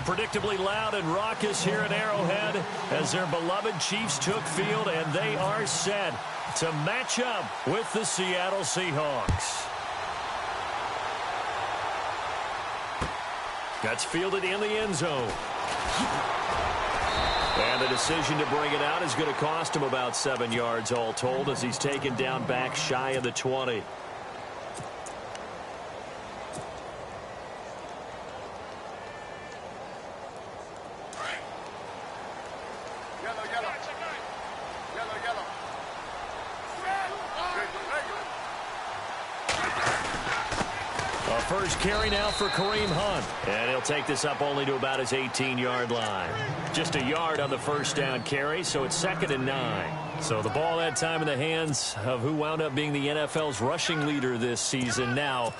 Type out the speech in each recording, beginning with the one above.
predictably loud and raucous here at Arrowhead as their beloved Chiefs took field, and they are set to match up with the Seattle Seahawks. That's fielded in the end zone. And the decision to bring it out is going to cost him about 7 yards all told as he's taken down back shy of the 20. First carry now for Kareem Hunt. And he'll take this up only to about his 18-yard line. Just a yard on the first down carry, so it's 2nd and 9. So the ball that time in the hands of who wound up being the NFL's rushing leader this season. Now,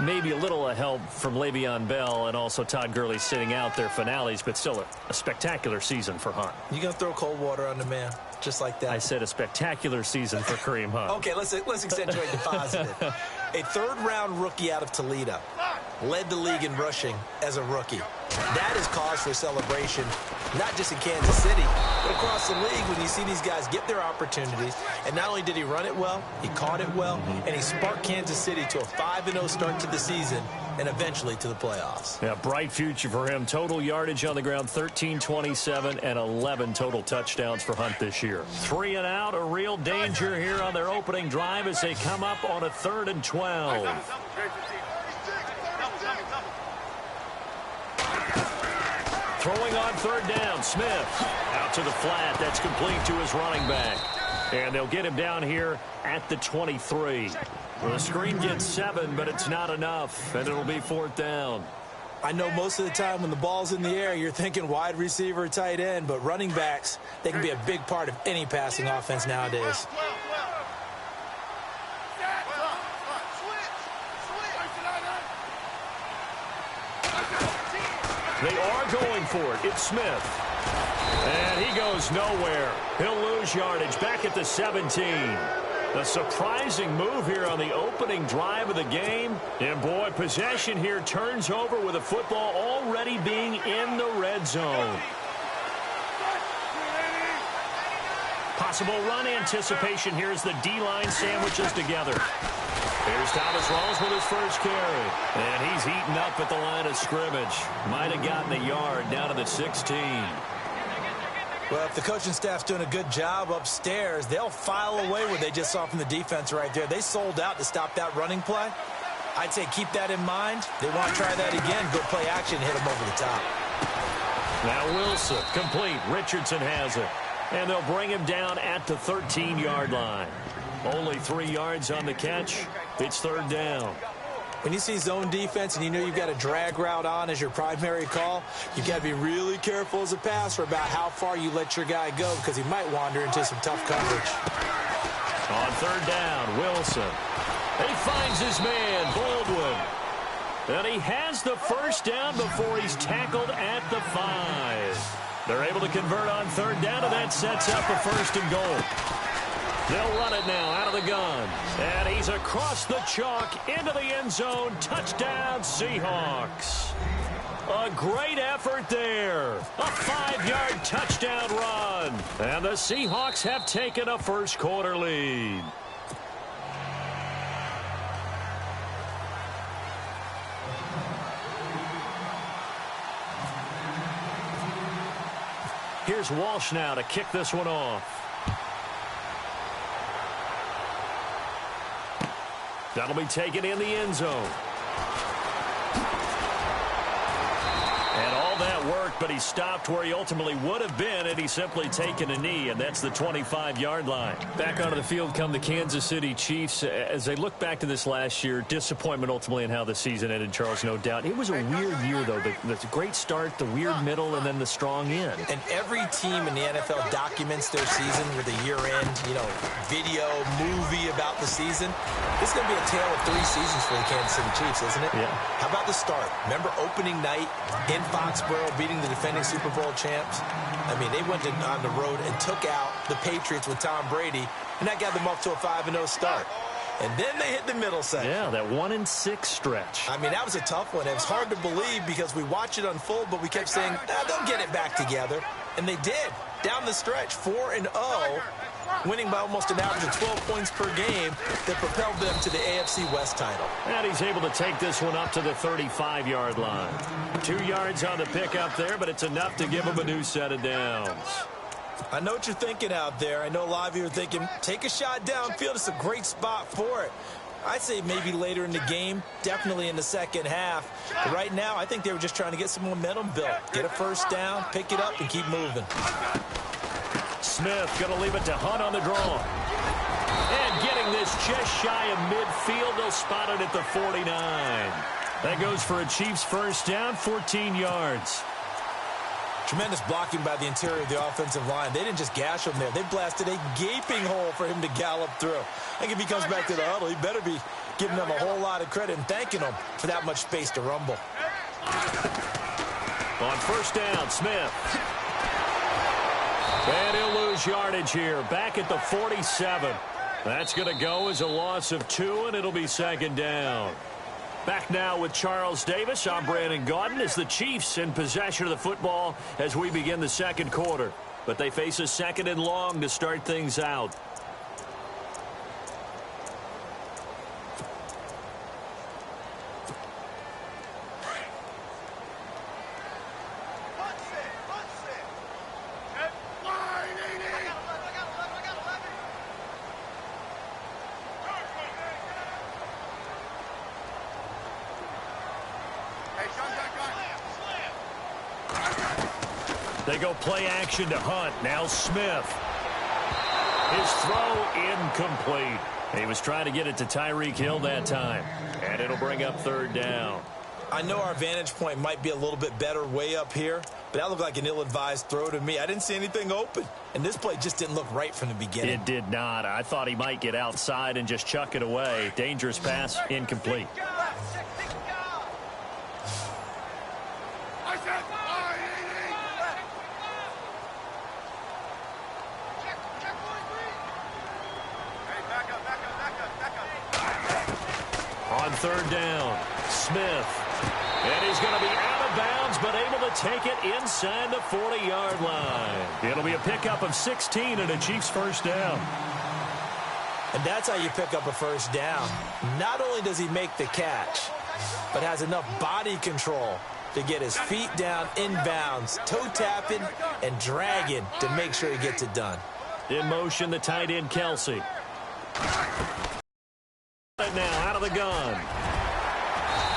maybe a little help from Le'Veon Bell and also Todd Gurley sitting out their finales, but still a spectacular season for Hunt. You going to throw cold water on the man, just like that? I said a spectacular season for Kareem Hunt. Okay, let's accentuate the positive. A third-round rookie out of Toledo led the league in rushing as a rookie. That is cause for celebration, not just in Kansas City, but across the league when you see these guys get their opportunities. And not only did he run it well, he caught it well, and he sparked Kansas City to a 5-0 start to the season and eventually to the playoffs. Yeah, bright future for him. Total yardage on the ground, 1327, and 11 total touchdowns for Hunt this year. 3 and out, a real danger here on their opening drive as they come up on a 3rd and 12. Throwing on 3rd down, Smith. Out to the flat, that's complete to his running back. And they'll get him down here at the 23. Well, the screen gets 7, but it's not enough, and it'll be 4th down. I know most of the time when the ball's in the air, you're thinking wide receiver, tight end, but running backs, they can be a big part of any passing offense nowadays. They are going for it. It's Smith. And he goes nowhere. He'll lose yardage back at the 17. A surprising move here on the opening drive of the game. And, boy, possession here turns over with the football already being in the red zone. Possible run anticipation here as the D-line sandwiches together. Here's Thomas Rawls with his first carry. And he's eaten up at the line of scrimmage. Might have gotten a yard down to the 16. Well, if the coaching staff's doing a good job upstairs, they'll file away what they just saw from the defense right there. They sold out to stop that running play. I'd say keep that in mind. They want to try that again. Go play action, hit them over the top. Now Wilson, complete. Richardson has it. And they'll bring him down at the 13-yard line. Only 3 yards on the catch. It's 3rd down. When you see zone defense and you know you've got a drag route on as your primary call, you've got to be really careful as a passer about how far you let your guy go because he might wander into some tough coverage. On 3rd down, Wilson. He finds his man, Baldwin. And he has the first down before he's tackled at the 5. They're able to convert on 3rd down, and that sets up a 1st and goal. They'll run it now out of the gun. And he's across the chalk into the end zone. Touchdown, Seahawks. A great effort there. A 5-yard touchdown run. And the Seahawks have taken a first-quarter lead. Here's Walsh now to kick this one off. That'll be taken in the end zone. And all that worked, but he stopped where he ultimately would have been had he simply taken a knee, and that's the 25-yard line. Back onto the field come the Kansas City Chiefs. As they look back to this last year, disappointment ultimately in how the season ended, Charles, no doubt. It was a weird year, though. The great start, the weird middle, and then the strong end. And every team in the NFL documents their season with a year-end, video, movie about the season. This is going to be a tale of 3 seasons for the Kansas City Chiefs, isn't it? Yeah. How about the start? Remember opening night in Foxborough, beating the defending Super Bowl champs? I mean, they went on the road and took out the Patriots with Tom Brady, and that got them off to a 5-0 start. And then they hit the middle section. Yeah, that 1-6 stretch. I mean, that was a tough one. It was hard to believe because we watched it unfold, but we kept saying, they'll get it back together. And they did. Down the stretch, 4-0, winning by almost an average of 12 points per game that propelled them to the AFC West title. And he's able to take this one up to the 35-yard line. 2 yards on the pickup there, but it's enough to give him a new set of downs. I know what you're thinking out there. I know a lot of you are thinking, take a shot downfield. It's a great spot for it. I'd say maybe later in the game, definitely in the second half. But right now, I think they were just trying to get some momentum built. Get a first down, pick it up, and keep moving. Smith going to leave it to Hunt on the draw. And getting this just shy of midfield, they'll spot it at the 49. That goes for a Chiefs first down, 14 yards. Tremendous blocking by the interior of the offensive line. They didn't just gash him there. They blasted a gaping hole for him to gallop through. I think if he comes back to the huddle, he better be giving them a whole lot of credit and thanking them for that much space to rumble. On first down, Smith. And he'll lose yardage here. Back at the 47. That's going to go as a loss of 2, and it'll be second down. Back now with Charles Davis. I'm Brandon Gaudin as the Chiefs in possession of the football as we begin the second quarter. But they face a second and long to start things out. They go play action to Hunt. Now Smith. His throw incomplete. He was trying to get it to Tyreek Hill that time. And it'll bring up third down. I know our vantage point might be a little bit better way up here, but that looked like an ill-advised throw to me. I didn't see anything open. And this play just didn't look right from the beginning. It did not. I thought he might get outside and just chuck it away. Dangerous pass, incomplete. On third down, Smith. And he's going to be out of bounds, but able to take it inside the 40-yard line. It'll be a pickup of 16 and a Chiefs first down. And that's how you pick up a first down. Not only does he make the catch, but has enough body control to get his feet down inbounds, toe tapping and dragging to make sure he gets it done. In motion, the tight end, Kelsey. Now out of the gun.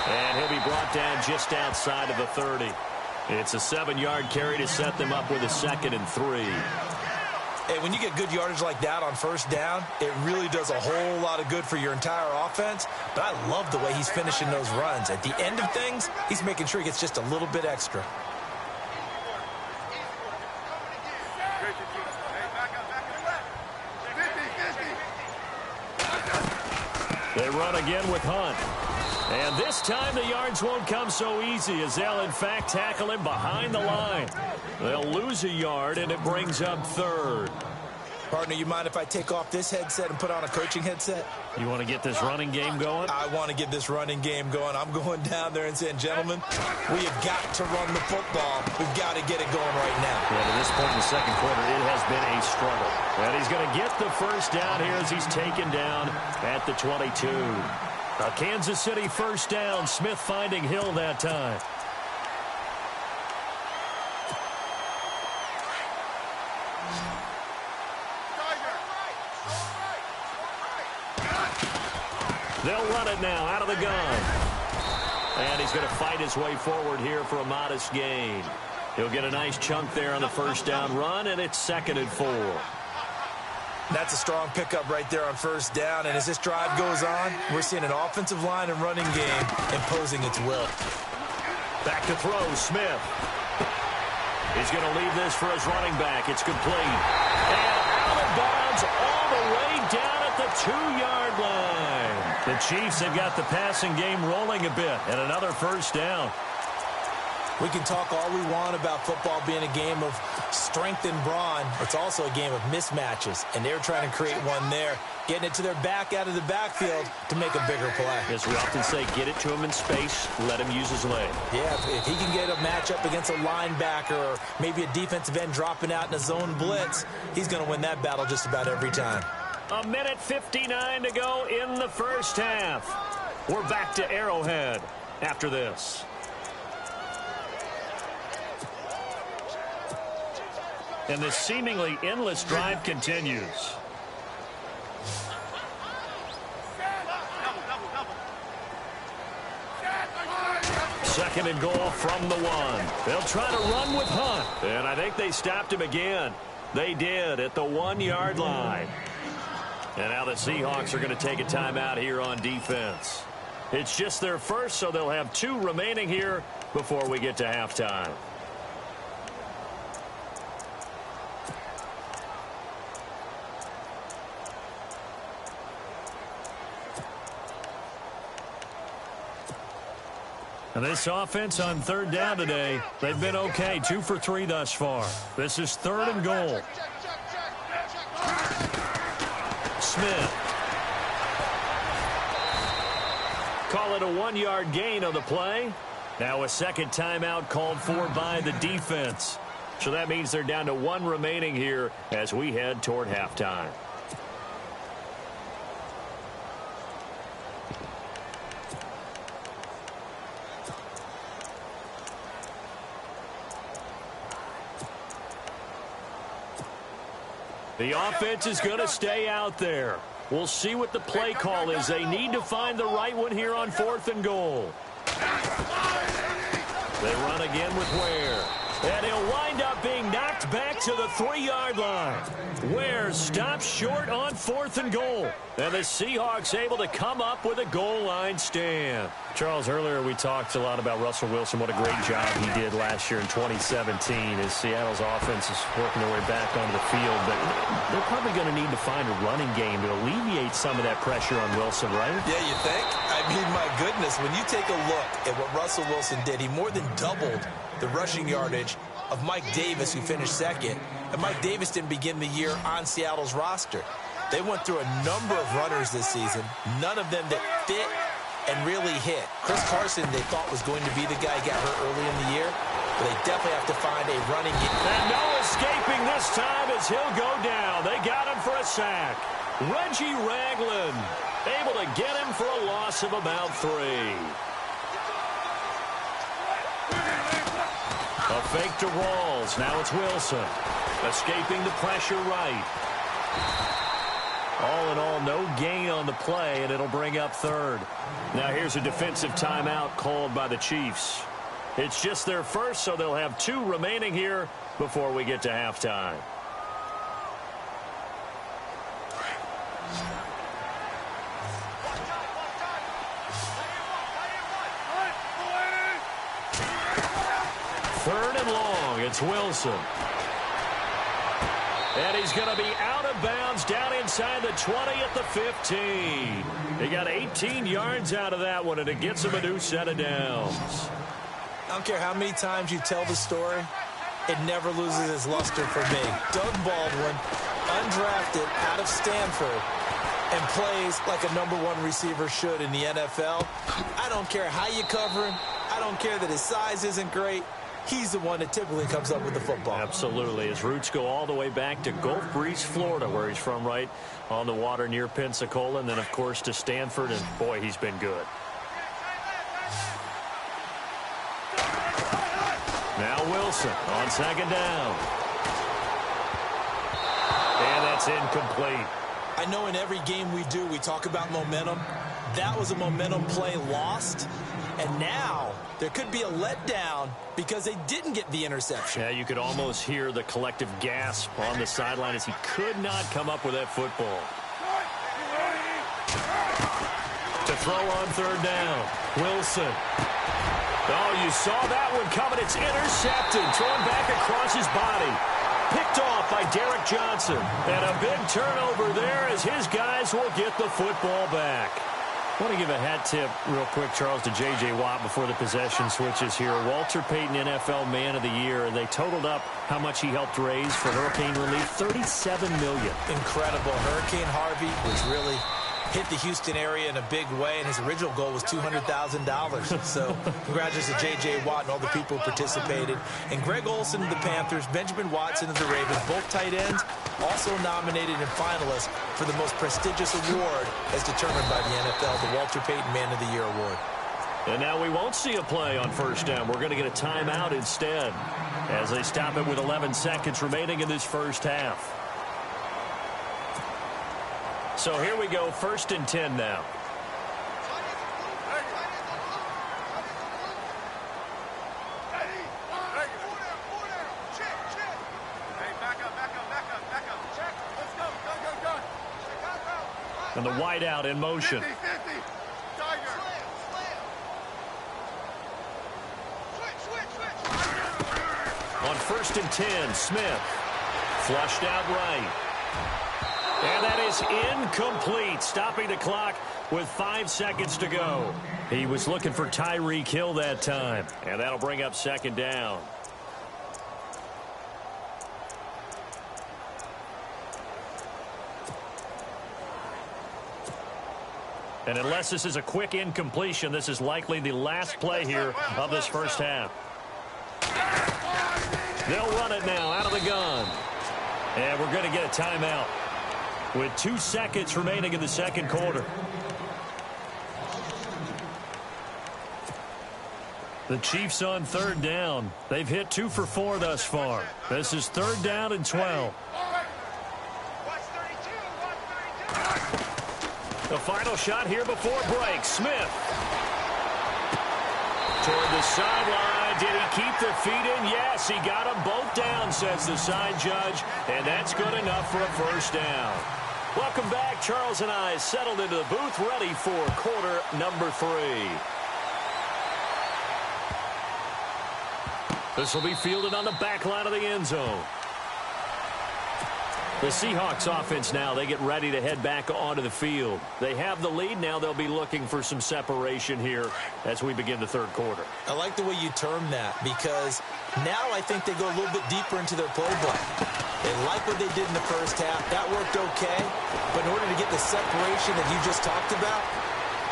And he'll be brought down just outside of the 30. It's a 7-yard carry to set them up with a 2nd and 3. Hey, when you get good yardage like that on first down, it really does a whole lot of good for your entire offense. But I love the way he's finishing those runs. At the end of things, he's making sure he gets just a little bit extra. They run again with Hunt. And this time the yards won't come so easy as they'll, in fact, tackle him behind the line. They'll lose a yard, and it brings up third. Partner, you mind if I take off this headset and put on a coaching headset? You want to get this running game going? I want to get this running game going. I'm going down there and saying, gentlemen, we have got to run the football. We've got to get it going right now. Yeah, to this point in the second quarter, it has been a struggle. And he's going to get the first down here as he's taken down at the 22. A Kansas City first down. Smith finding Hill that time. They'll run it now out of the gun. And he's going to fight his way forward here for a modest gain. He'll get a nice chunk there on the first down run, and it's 2nd and 4. That's a strong pickup right there on first down. And as this drive goes on, we're seeing an offensive line and running game imposing its will. Back to throw, Smith. He's going to leave this for his running back. It's complete. And out of bounds all the way down at the 2-yard line. The Chiefs have got the passing game rolling a bit, and another first down. We can talk all we want about football being a game of strength and brawn. It's also a game of mismatches, and they're trying to create one there, getting it to their back out of the backfield to make a bigger play. As we often say, get it to him in space, let him use his leg. Yeah, if he can get a matchup against a linebacker or maybe a defensive end dropping out in a zone blitz, he's going to win that battle just about every time. 1:59 to go in the first half. We're back to Arrowhead after this. And this seemingly endless drive continues. Second and goal from the 1. They'll try to run with Hunt. And I think they stopped him again. They did at the 1-yard line. And now the Seahawks are going to take a timeout here on defense. It's just their first, so they'll have 2 remaining here before we get to halftime. And this offense on third down today, they've been okay. 2 for 3 thus far. This is 3rd and goal. Smith. Call it a 1-yard gain on the play. Now a second timeout called for by the defense. So that means they're down to 1 remaining here as we head toward halftime. The offense is going to stay out there. We'll see what the play call is. They need to find the right one here on 4th and goal. They run again with Ware. And he'll wind up being knocked back to the 3-yard line. Ware stops short on 4th and goal. And the Seahawks able to come up with a goal line stand. Charles, earlier we talked a lot about Russell Wilson, what a great job he did last year in 2017 as Seattle's offense is working their way back onto the field. But they're probably going to need to find a running game to alleviate some of that pressure on Wilson, right? Yeah, you think? I mean, my goodness, when you take a look at what Russell Wilson did, he more than doubled the rushing yardage of Mike Davis, who finished second. And Mike Davis didn't begin the year on Seattle's roster. They went through a number of runners this season, none of them that fit and really hit. Chris Carson, they thought, was going to be the guy who got hurt early in the year, but they definitely have to find a running game. And no escaping this time as he'll go down. They got him for a sack. Reggie Ragland able to get him for a loss of about 3. A fake to Rawls. Now it's Wilson. Escaping the pressure right. All in all, no gain on the play, and it'll bring up 3rd. Now here's a defensive timeout called by the Chiefs. It's just their first, so they'll have 2 remaining here before we get to halftime. Third and long. It's Wilson. And he's going to be out of bounds down inside the 20 at the 15. He got 18 yards out of that one, and it gets him a new set of downs. I don't care how many times you tell the story, it never loses its luster for me. Doug Baldwin, undrafted out of Stanford, and plays like a #1 receiver should in the NFL. I don't care how you cover him. I don't care that his size isn't great. He's the one that typically comes up with the football. Absolutely. His roots go all the way back to Gulf Breeze, Florida, where he's from, right on the water near Pensacola, and then, of course, to Stanford, and, boy, he's been good. Now Wilson on 2nd down. And that's incomplete. I know in every game we do, we talk about momentum. That was a momentum play lost. And now there could be a letdown because they didn't get the interception. Yeah, you could almost hear the collective gasp on the sideline as he could not come up with that football. To throw on 3rd down, Wilson. Oh, you saw that one coming. It's intercepted, thrown back across his body. Picked off by Derek Johnson. And a big turnover there as his guys will get the football back. I want to give a hat tip real quick, Charles, to J.J. Watt before the possession switches here. Walter Payton, NFL Man of the Year. They totaled up how much he helped raise for hurricane relief, $37 million. Incredible. Hurricane Harvey was really hit the Houston area in a big way, and his original goal was $200,000. So congratulations to J.J. Watt and all the people who participated. And Greg Olsen of the Panthers, Benjamin Watson of the Ravens, both tight ends, also nominated and finalists for the most prestigious award as determined by the NFL, the Walter Payton Man of the Year Award. And now we won't see a play on first down. We're going to get a timeout instead as they stop it with 11 seconds remaining in this first half. So here we go, 1st and 10 now. And the wideout in motion. On 1st and 10, Smith flushed out right. And that is incomplete, stopping the clock with 5 seconds to go. He was looking for Tyreek Hill that time, and that'll bring up 2nd down. And unless this is a quick incompletion, this is likely the last play here of this first half. They'll run it now out of the gun. And we're going to get a timeout with 2 seconds remaining in the second quarter. The Chiefs on 3rd down. They've hit 2 for 4 thus far. This is 3rd down and 12. The final shot here before break. Smith toward the sideline. Did he keep the feet in? Yes, he got them both down, says the side judge. And that's good enough for a first down. Welcome back. Charles and I settled into the booth, ready for quarter number 3. This will be fielded on the back line of the end zone. The Seahawks offense now, they get ready to head back onto the field. They have the lead. Now they'll be looking for some separation here as we begin the third quarter. I like the way you term that, because now I think they go a little bit deeper into their playbook. They like what they did in the first half. That worked okay. But in order to get the separation that you just talked about,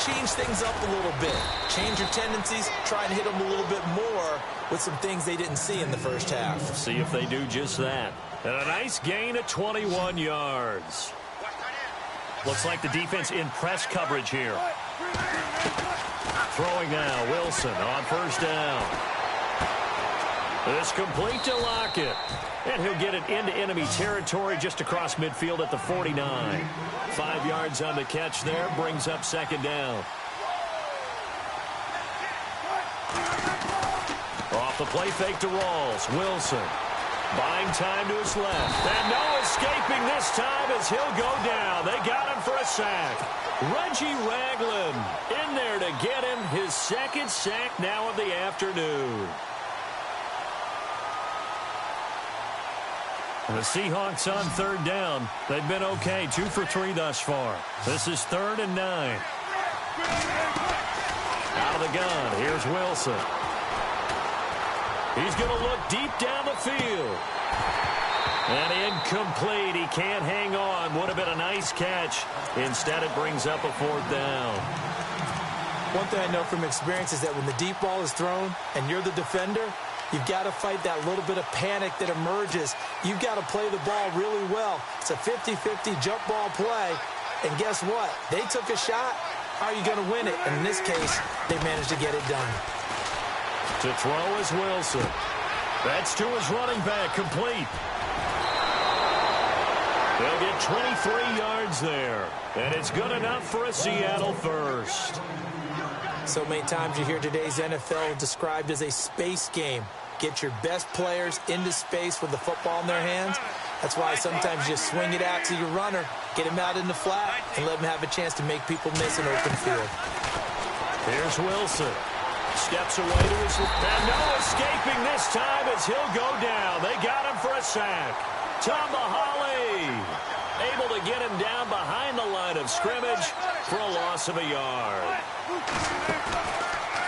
change things up a little bit. Change your tendencies. Try and hit them a little bit more with some things they didn't see in the first half. See if they do just that. And a nice gain of 21 yards. Looks like the defense in press coverage here. Throwing now, Wilson on first down. It's complete to Lockett. And he'll get it into enemy territory just across midfield at the 49. 5 yards on the catch there, brings up second down. Off the play fake to Rawls. Wilson buying time to his left. And no escaping this time as he'll go down. They got him for a sack. Reggie Ragland in there to get him his second sack now of the afternoon. The Seahawks on third down. They've been okay. 2 for 3 thus far. This is 3rd and 9. Out of the gun. Here's Wilson. He's going to look deep down the field. And incomplete. He can't hang on. Would have been a nice catch. Instead, it brings up a 4th down. One thing I know from experience is that when the deep ball is thrown and you're the defender, you've got to fight that little bit of panic that emerges. You've got to play the ball really well. It's a 50-50 jump ball play. And guess what? They took a shot. How are you going to win it? And in this case, they managed to get it done. To throw is Wilson. That's to his running back, complete. They'll get 23 yards there. And it's good enough for a Seattle first. So many times you hear today's NFL described as a space game. Get your best players into space with the football in their hands. That's why sometimes you swing it out to your runner, get him out in the flat, and let him have a chance to make people miss an open field. Here's Wilson. Steps away to his left. And no escaping this time as he'll go down. They got him for a sack. Tomahawk. able to get him down behind the line of scrimmage for a loss of a yard.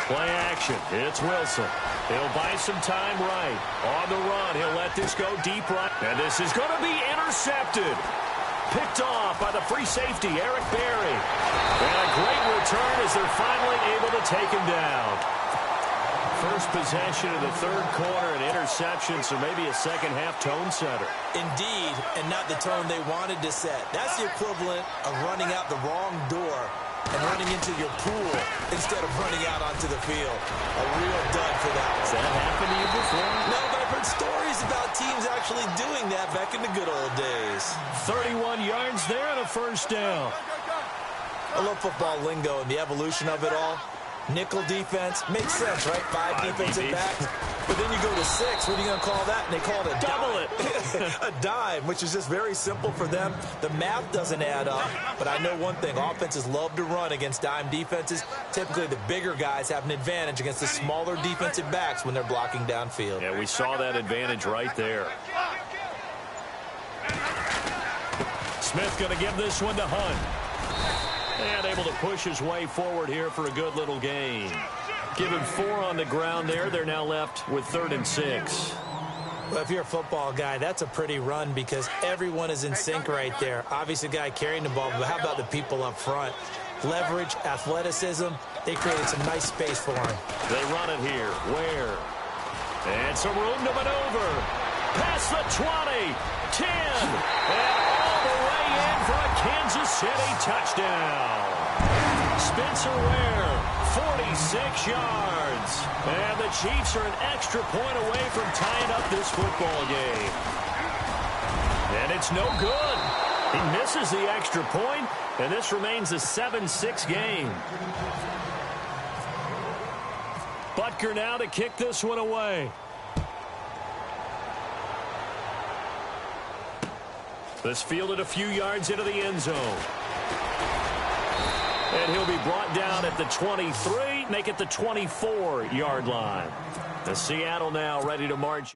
Play action. It's Wilson. He'll buy some time right. On the run, he'll let this go deep right. And this is going to be intercepted. Picked off by the free safety, Eric Berry. And a great return as they're finally able to take him down. First possession of the third quarter, an interception, so maybe a second-half tone setter. Indeed, and not the tone they wanted to set. That's the equivalent of running out the wrong door and running into your pool instead of running out onto the field. A real dud for that one. Has that happened to you before? No, but I've heard stories about teams actually doing that back in the good old days. 31 yards there and a first down. I love football lingo and the evolution of it all. Nickel defense makes sense, right? Five defensive backs. But then you go to 6. What are you going to call that? And they call it a double it. A dime, which is just very simple for them. The math doesn't add up. But I know one thing. Offenses love to run against dime defenses. Typically, the bigger guys have an advantage against the smaller defensive backs when they're blocking downfield. Yeah, we saw that advantage right there. Smith going to give this one to Hunt. And able to push his way forward here for a good little gain. Give him 4 on the ground there. They're now left with 3rd and 6. Well, if you're a football guy, that's a pretty run because everyone is in sync right there. Obviously, the guy carrying the ball, but how about the people up front? Leverage, athleticism, they created some nice space for him. They run it here. Where? And some room to maneuver. Past the 20, 10, and all the way in for a Kansas City touchdown. Spencer Ware, 46 yards. And the Chiefs are an extra point away from tying up this football game. And it's no good. He misses the extra point, and this remains a 7-6 game. Butker now to kick this one away. This fielded a few yards into the end zone. And he'll be brought down at the 23, make it the 24-yard line. The Seattle now ready to march.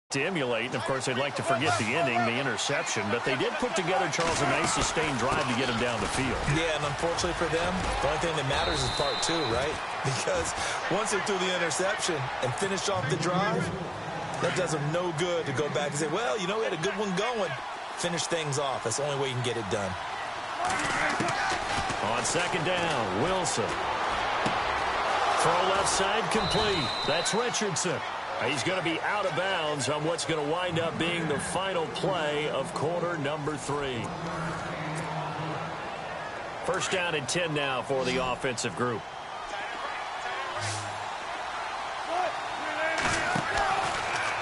To emulate, and of course they'd like to forget the inning, the interception, but they did put together, Charles, a nice sustained drive to get him down the field. Yeah, and unfortunately for them, the only thing that matters is part 2, right? Because once they threw the interception and finished off the drive, that does them no good to go back and say, well, you know, we had a good one going. Finish things off. That's the only way you can get it done. On second down, Wilson. Throw left side complete. That's Richardson. He's going to be out of bounds on what's going to wind up being the final play of quarter number 3. First down and 10 now for the offensive group.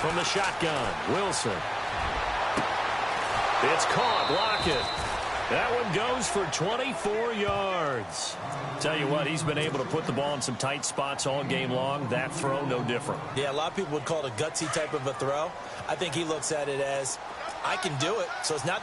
From the shotgun, Wilson. It's caught. Lockett. That one goes for 24 yards. Tell you what, he's been able to put the ball in some tight spots all game long. That throw, no different. Yeah, a lot of people would call it a gutsy type of a throw. I think he looks at it as, I can do it. So it's not